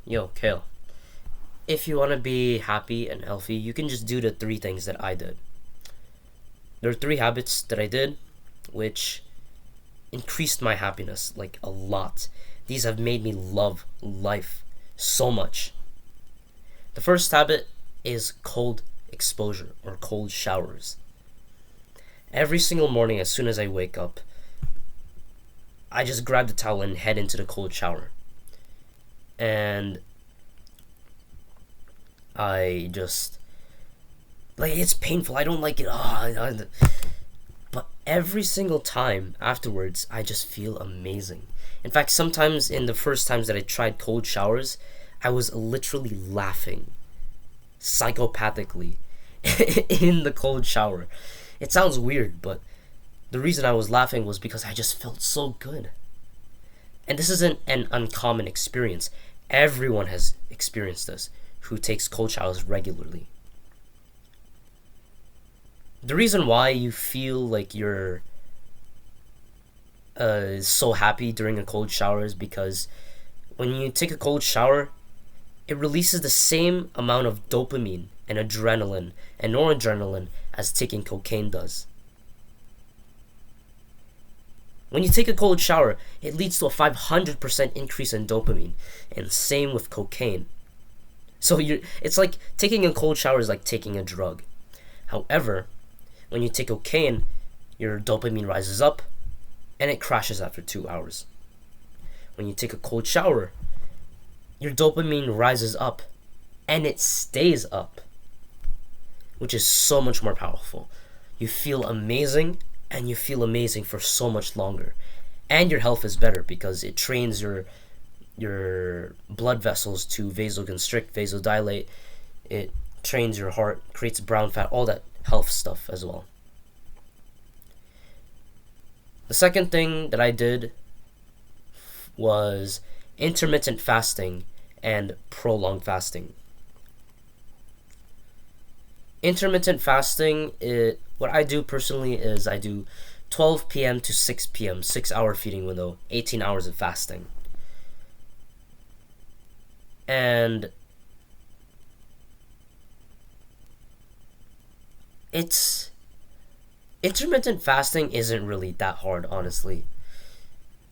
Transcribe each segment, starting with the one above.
Yo, Kale. If you want to be happy and healthy, you can just do the three things that I did. There are three habits that I did, which increased my happiness like a lot. These have made me love life so much. The first habit is cold exposure or cold showers. Every single morning, as soon as I wake up, I just grab the towel and head into the cold shower. And I just it's painful. I don't like it. But every single time afterwards, I just feel amazing. In fact, sometimes in the first times that I tried cold showers, I was literally laughing psychopathically in the cold shower. It sounds weird, but the reason I was laughing was because I just felt so good. And this isn't an uncommon experience. Everyone has experienced this who takes cold showers regularly. The reason why you feel like you're so happy during a cold shower is because when you take a cold shower, it releases the same amount of dopamine and adrenaline and noradrenaline as taking cocaine does. When you take a cold shower, it leads to a 500% increase in dopamine, and same with cocaine. So it's like taking a cold shower is like taking a drug. However, when you take cocaine, your dopamine rises up and it crashes after 2 hours. When you take a cold shower, your dopamine rises up and it stays up, which is so much more powerful. You feel amazing, and you feel amazing for so much longer. And your health is better because it trains your blood vessels to vasoconstrict, vasodilate. It trains your heart, creates brown fat, all that health stuff as well. The second thing that I did was intermittent fasting and prolonged fasting. Intermittent fasting, what I do personally is I do 12 p.m. to 6 p.m., 6-hour feeding window, 18 hours of fasting. And intermittent fasting isn't really that hard, honestly.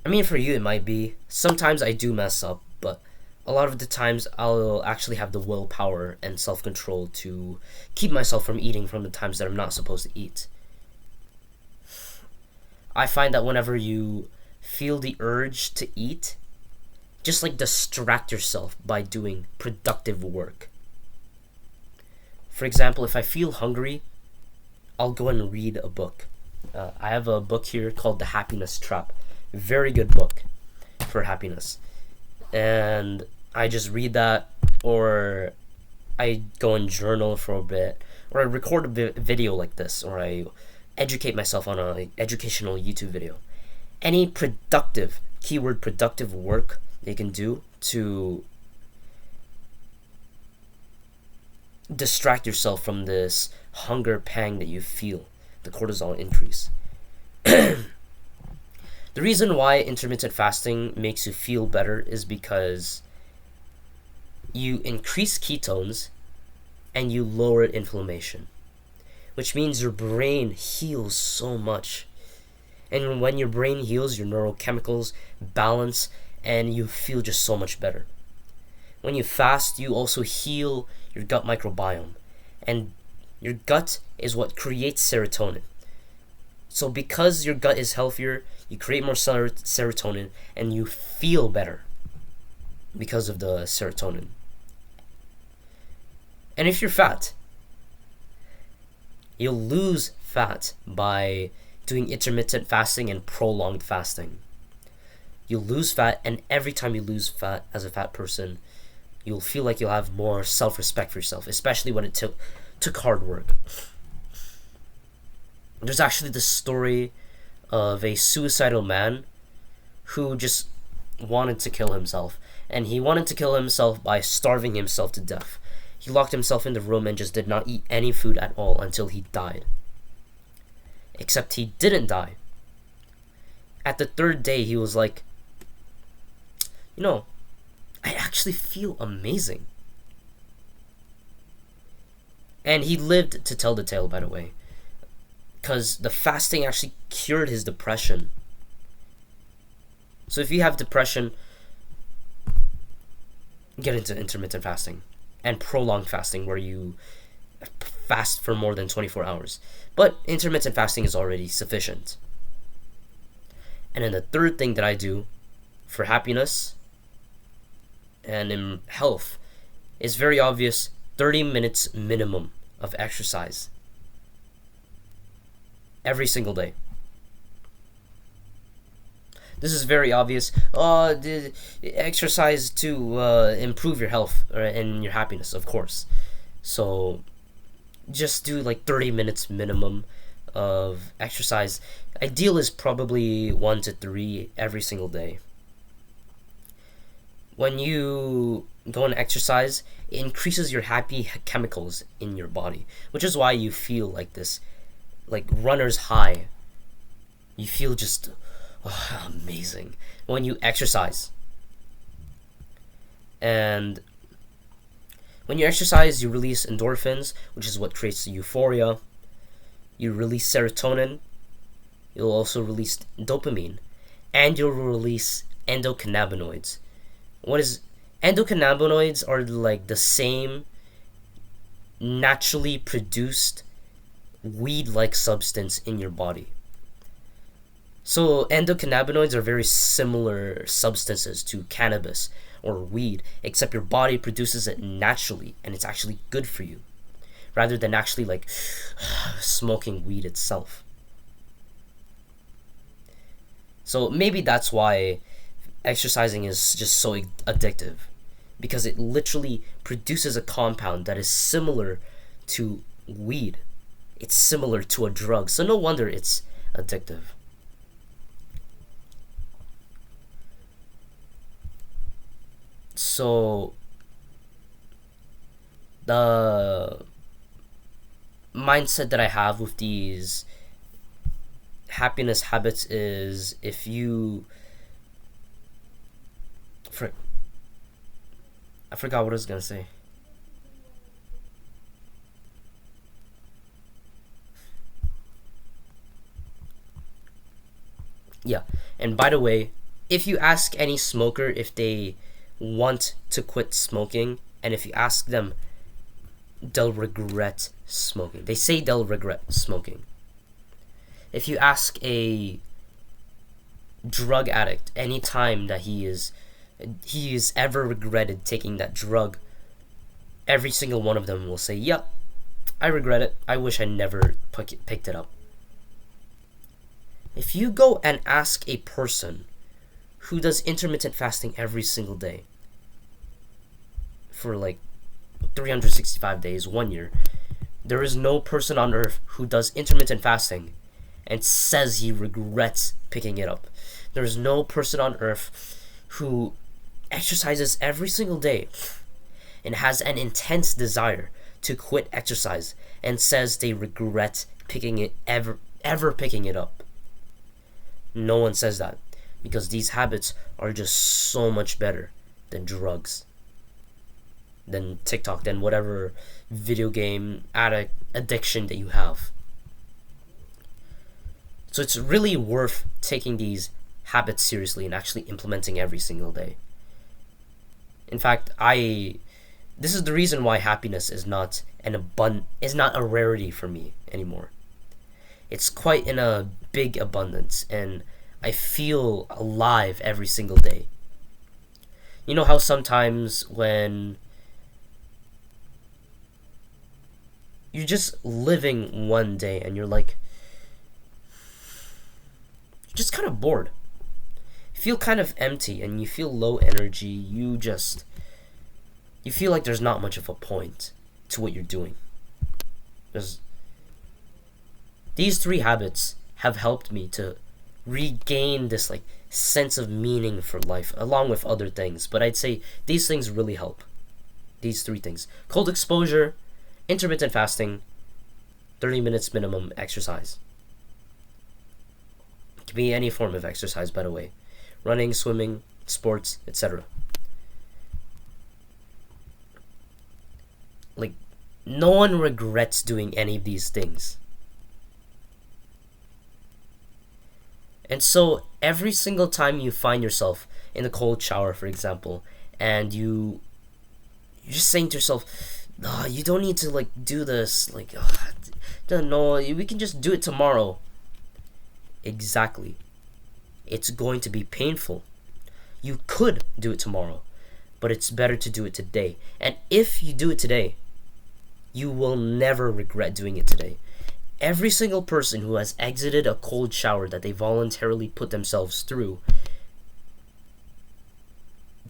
I mean, for you it might be. Sometimes I do mess up, but a lot of the times I'll actually have the willpower and self-control to keep myself from eating from the times that I'm not supposed to eat. I find that whenever you feel the urge to eat, just distract yourself by doing productive work. For example, if I feel hungry, I'll go and read a book. I have a book here called The Happiness Trap. Very good book for happiness. And I just read that, or I go and journal for a bit, or I record a video like this, or I educate myself on an educational YouTube video. Any productive, keyword productive work they can do to distract yourself from this hunger pang that you feel, the cortisol increase. The reason why intermittent fasting makes you feel better is because you increase ketones and you lower inflammation, which means your brain heals so much. And when your brain heals, your neurochemicals balance and you feel just so much better. When you fast, you also heal your gut microbiome, and your gut is what creates serotonin. So because your gut is healthier, you create more serotonin and you feel better because of the serotonin. And if you're fat, you'll lose fat by doing intermittent fasting and prolonged fasting. You'll lose fat, and every time you lose fat as a fat person, you'll feel like you'll have more self-respect for yourself, especially when it took hard work. There's actually this story of a suicidal man who just wanted to kill himself. And he wanted to kill himself by starving himself to death. He locked himself in the room and just did not eat any food at all until he died. Except he didn't die. At the third day, he was like, actually feel amazing. And he lived to tell the tale, by the way, because the fasting actually cured his depression. So if you have depression, get into intermittent fasting and prolonged fasting, where you fast for more than 24 hours. But intermittent fasting is already sufficient. And then the third thing that I do for happiness and in health is very obvious: 30 minutes minimum of exercise every single day. This is very obvious. Exercise to improve your health and your happiness, of course. So just do like 30 minutes minimum of exercise. Ideal is probably 1 to 3 every single day. When you go and exercise, it increases your happy chemicals in your body, which is why you feel like this, like runner's high. You feel just amazing when you exercise. And when you exercise, you release endorphins, which is what creates euphoria. You release serotonin. You'll also release dopamine, and you'll release endocannabinoids. What is endocannabinoids? Are like the same naturally produced weed-like substance in your body. So endocannabinoids are very similar substances to cannabis or weed, except your body produces it naturally and it's actually good for you, rather than actually like smoking weed itself. So maybe that's why exercising is just so addictive, because it literally produces a compound that is similar to weed. It's similar to a drug, so no wonder it's addictive. So the mindset that I have with these happiness habits is, if you I forgot what I was gonna say. Yeah, and by the way, if you ask any smoker if they want to quit smoking, and if you ask them, they'll regret smoking. They say they'll regret smoking. If you ask a drug addict any time that he is ever regretted taking that drug, every single one of them will say, yep, I regret it. I wish I never picked it up. If you go and ask a person who does intermittent fasting every single day for like 365 days, 1 year, there is no person on earth who does intermittent fasting and says he regrets picking it up. There is no person on earth who exercises every single day and has an intense desire to quit exercise and says they regret ever picking it up. No one says that, because these habits are just so much better than drugs, than TikTok, than whatever video game addiction that you have. So it's really worth taking these habits seriously and actually implementing every single day. In fact, this is the reason why happiness is not a rarity for me anymore. It's quite in a big abundance, and I feel alive every single day. You know how sometimes when you're just living one day and you're like, you're just kind of bored. You feel kind of empty and you feel low energy. You feel like there's not much of a point to what you're doing. These 3 habits have helped me to regain this like sense of meaning for life, along with other things. But I'd say these things really help. These 3 things: cold exposure, intermittent fasting, 30 minutes minimum exercise. It can be any form of exercise, by the way: running, swimming, sports, etc. No one regrets doing any of these things. And so every single time you find yourself in a cold shower, for example, and you're just saying to yourself, "No, you don't need to like do this. Like, no, we can just do it tomorrow." Exactly. It's going to be painful. You could do it tomorrow, but it's better to do it today. And if you do it today, you will never regret doing it today. Every single person who has exited a cold shower that they voluntarily put themselves through,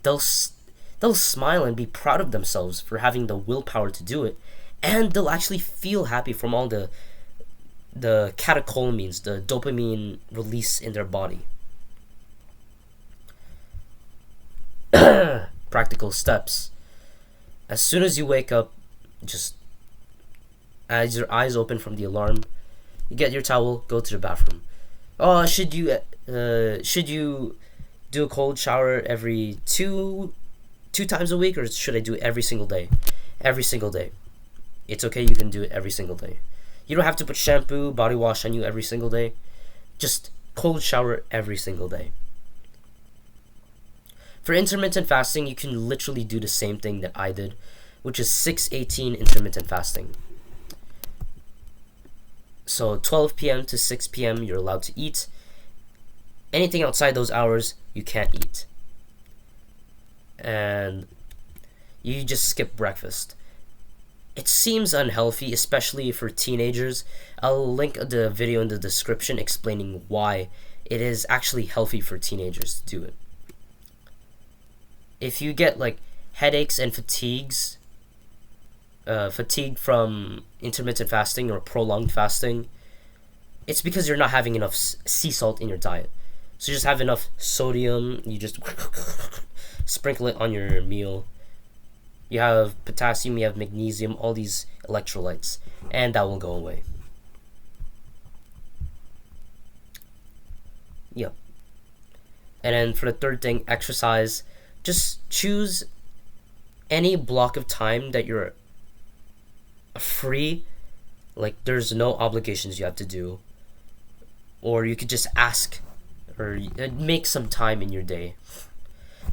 they'll smile and be proud of themselves for having the willpower to do it, and they'll actually feel happy from all the catecholamines, the dopamine release in their body. Practical steps. As soon as you wake up, just as your eyes open from the alarm, you get your towel, go to the bathroom. Oh, should you do a cold shower every two times a week, or should I do it every single day? Every single day. It's okay, you can do it every single day. You don't have to put shampoo, body wash on you every single day. Just cold shower every single day. For intermittent fasting, you can literally do the same thing that I did, which is 6/18 intermittent fasting. So 12 p.m. to 6 p.m. you're allowed to eat. Anything outside those hours, you can't eat. And you just skip breakfast. It seems unhealthy, especially for teenagers. I'll link the video in the description explaining why it is actually healthy for teenagers to do it. If you get like headaches and fatigue from intermittent fasting or prolonged fasting, it's because you're not having enough sea salt in your diet. So you just have enough sodium, you just sprinkle it on your meal. You have potassium, you have magnesium, all these electrolytes, and that will go away. Yep. And then for the third thing, exercise. Just choose any block of time that you're free, like there's no obligations you have to do, or you could just ask or make some time in your day.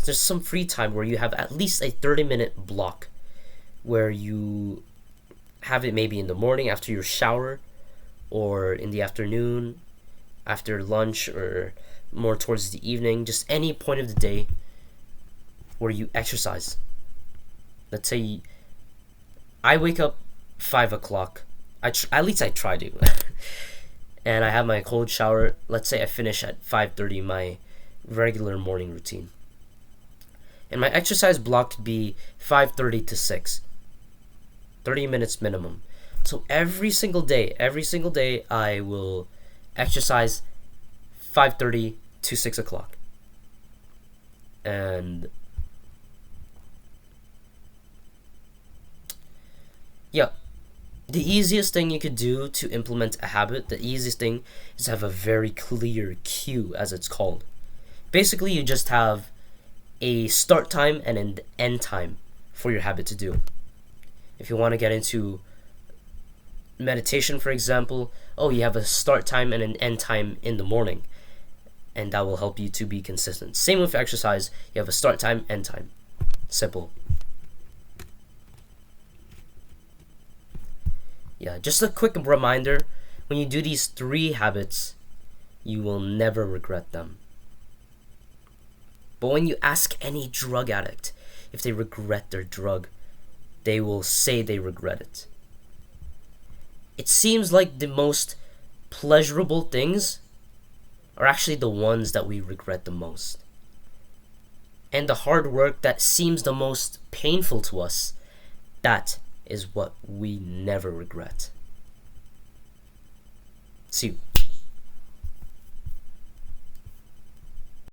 There's some free time where you have at least a 30-minute block where you have it maybe in the morning after your shower, or in the afternoon after lunch, or more towards the evening, just any point of the day where you exercise. Let's say I wake up 5 o'clock. At least I try to. And I have my cold shower. Let's say I finish at 5:30, my regular morning routine. And my exercise block could be 5:30 to 6. 30 minutes minimum. So every single day I will exercise 5:30 to 6 o'clock. And yeah, the easiest thing you could do to implement a habit, the easiest thing is to have a very clear cue, as it's called. Basically, you just have a start time and an end time for your habit to do. If you want to get into meditation, for example, you have a start time and an end time in the morning, and that will help you to be consistent. Same with exercise, you have a start time, end time. Simple. Yeah, just a quick reminder, when you do these 3 habits, you will never regret them. But when you ask any drug addict if they regret their drug, they will say they regret it. It seems like the most pleasurable things are actually the ones that we regret the most. And the hard work that seems the most painful to us, that is what we never regret. See you.